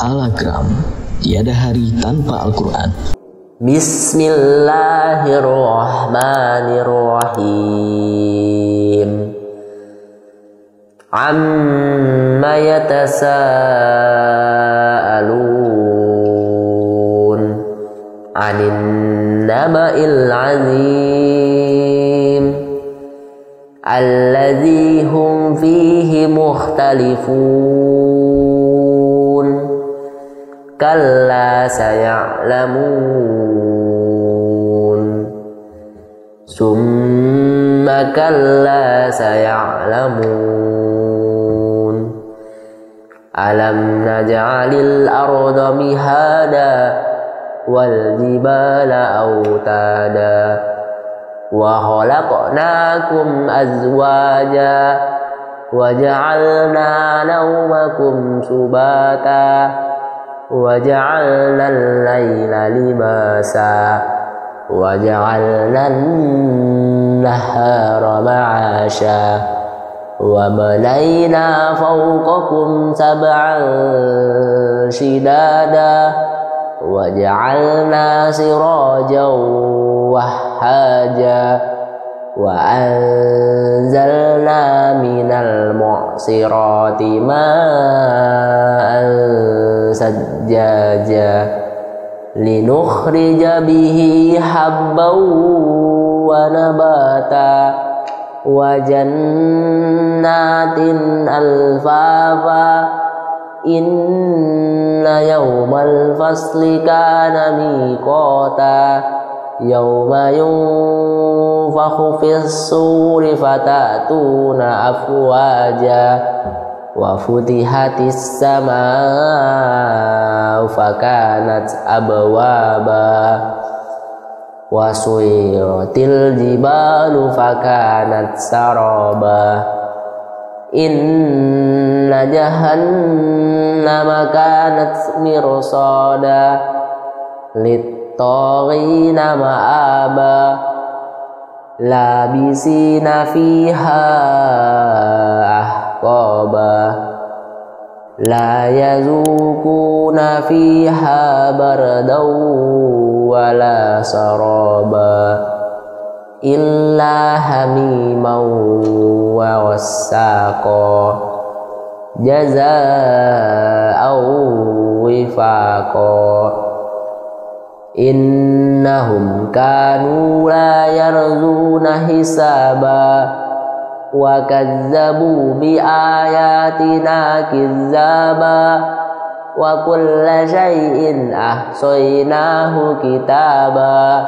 Alagram, tiada hari tanpa Al-Quran. Bismillahirrahmanirrahim. Amma yatasaalun anin naba'il azim alladzi hum fihi mukhtalifun kalla saya'lamun summa kalla saya'lamun alam naj'alil arda mihada wal jibala autada wa khalaqnakum azwaja wa ja'alna nawmakum subata wa ja'alna al-laila libasa wa ja'alna an-nahara ma'asha wa banayna fawqakum sab'an shidada wa ja'alna sirajan wahhaja wa anzalna minal mu'sirati ma'an sajjaja linukhrija bihi habban wa nabata wa jannatin alfafa inna yawmal fasli kana miqata yawma yunfakhu fis-suri fatatuna afwaja wa futihatis samaa fakanat abwaba wa suyiratil jibalu fakanat saraba inna jahannama kanat mirsada lit-taghina ma'aba labisina fiha ahqaba la yazukuna fiha bardaw wala saraba illa hamiman wa wassaqa jazaa'an wifaqa innahum kanu la yarjuna hisaba wa kazzabu bi ayatina kizzaba wa kulla shay'in ahsaynahu kitaba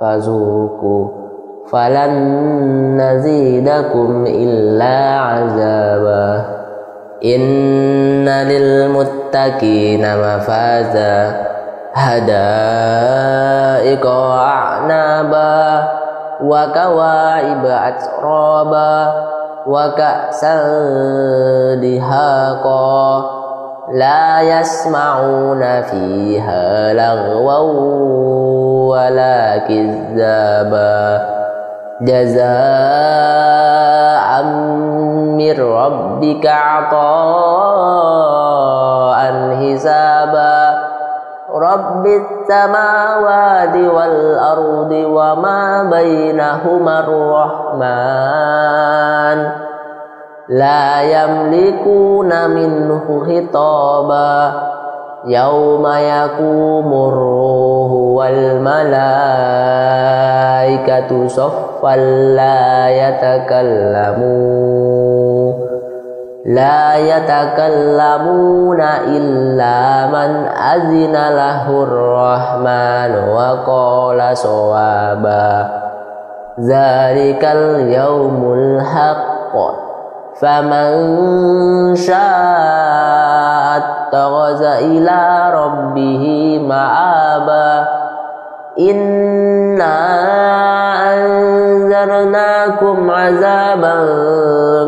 fazuku falan nazidakum illa azaba inna lil muttaqina mafaza hadaiqa a'naba wa kawa'iba atraba wa ka'san dihaqa la yasma'una fiha lagwan wala kizzaba jazaa'an mir rabbika 'ata'an hisaba rabbis samawati wal ardi wa ma bainahuma ar-rahman la yamlikuna minhu khitaba yauma yakumur ruhu wal malaikatu saffan la yatakallamuna illa man azina lahur rahman wa qala sawaba zalikal yaumul haqq faman syaa'a ittakhadha ila rabbih ma'aba inna anzarnakum 'azaban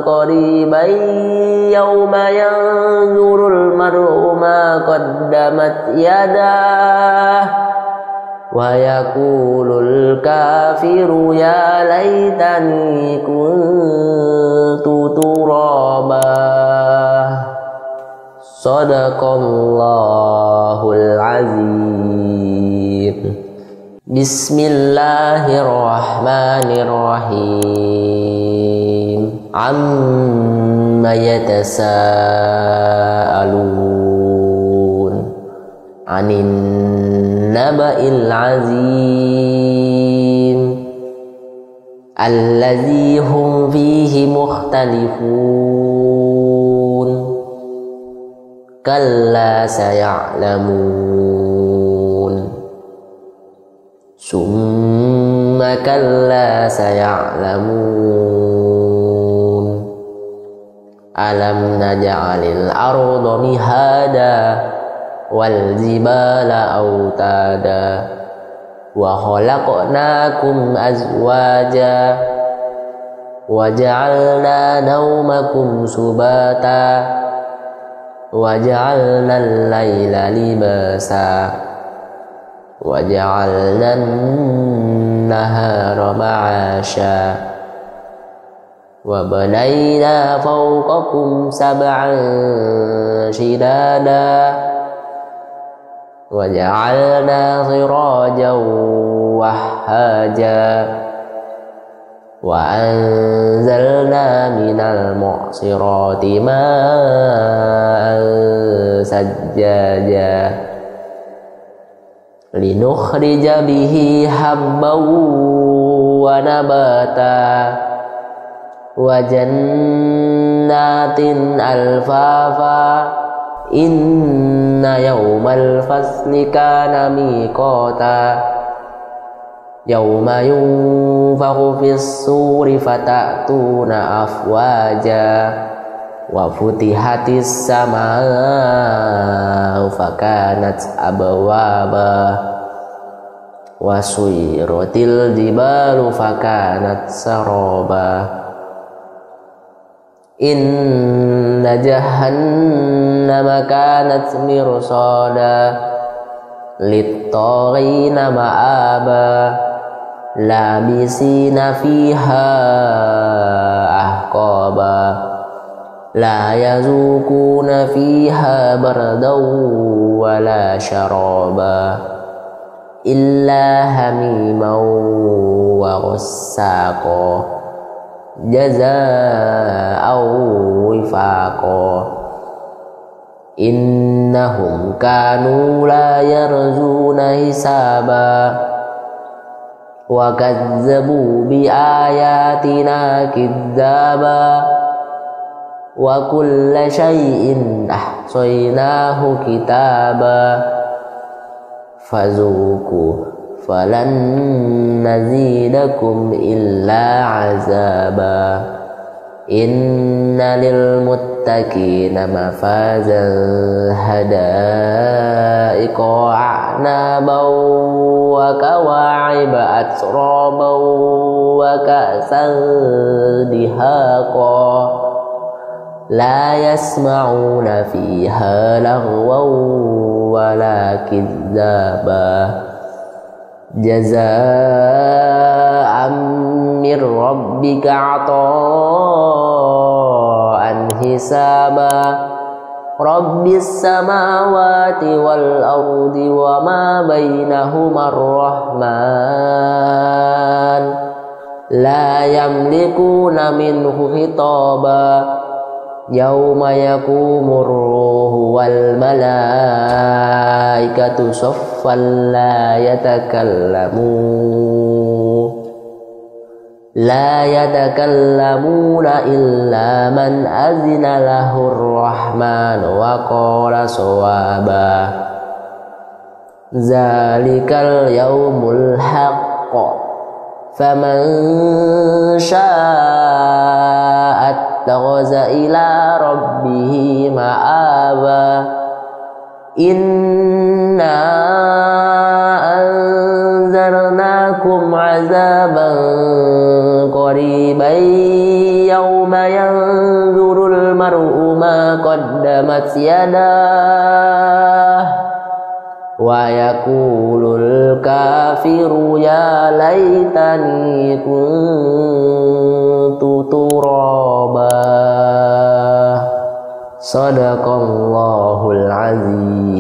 qariban yawma yanzurul mar'u ma qaddamat yadah wa yaqulul kafiru ya laitani kuntu turaba. Sadaqallahul azim. Bismillahirrahmanirrahim. Amma yatasaalun 'anin naba'il azim allazi hum fihi mukhtalifun. Kalla saya'lamun summa kalla saya'lamun. Alam naj'alil arda mihada wal jibala autada wa khalaqnakum azwaja wa ja'alna nawmakum subata wa ja'alna al-laila libasa wa ja'alna an-nahara ma'asha wa banayna fawqakum sab'an shidada wa ja'alna sirajan wahhaja wa anzalna minal mu'sirati ma'an sajjaja linukhrija bihi habban wa nabata wa jannatin alfafa. Inna yawmal fasli kana miqata yawma yunfakhu fis-suri fata'tuna afwaja wa futihatis samaa'u fakanat abwaba wa suyiratil jibalu fakanat saraba. Inna jahannama kanat mirsada lit-taghina ma'aba labisina fiha ahqaba la yazukuna fiha bardan wala syaraba illa hamiman wa ghassaqa jazaa'an wifaqa. Innahum kanu la yarjuna hisaba wa kazzabu bi ayatina kidzaba wa kulla syai'in ahsaynahu kitaba fazuku falan nazidakum illa azaba. Inna lil muttaqina mafazan hadaiqa a'naban wa kawa'iba atraban wa ka'san dihaqa la yasma'una fiha laghwan wa la kidzaba jazaa'an min rabbika 'ata'an hisaba. Rabbis samawati wal ardi wa ma bainahuma ar-rahman la yamlikuna minhu hitaba yauma yakumur ruhu wal malaikatu saffan la yatakallamuna illa man azina lahur rahman wa qala sawaba. Zalikal yaumul haqq faman syaa'a ittakhadha ila rabbih ma'aba. Inna anzarnakum 'adzaban qariban yawma yanzurul mar'u ma qaddamat yadah wa yaqulul kafiru ya laitani kuntu turaba. Sadaqallahul azim.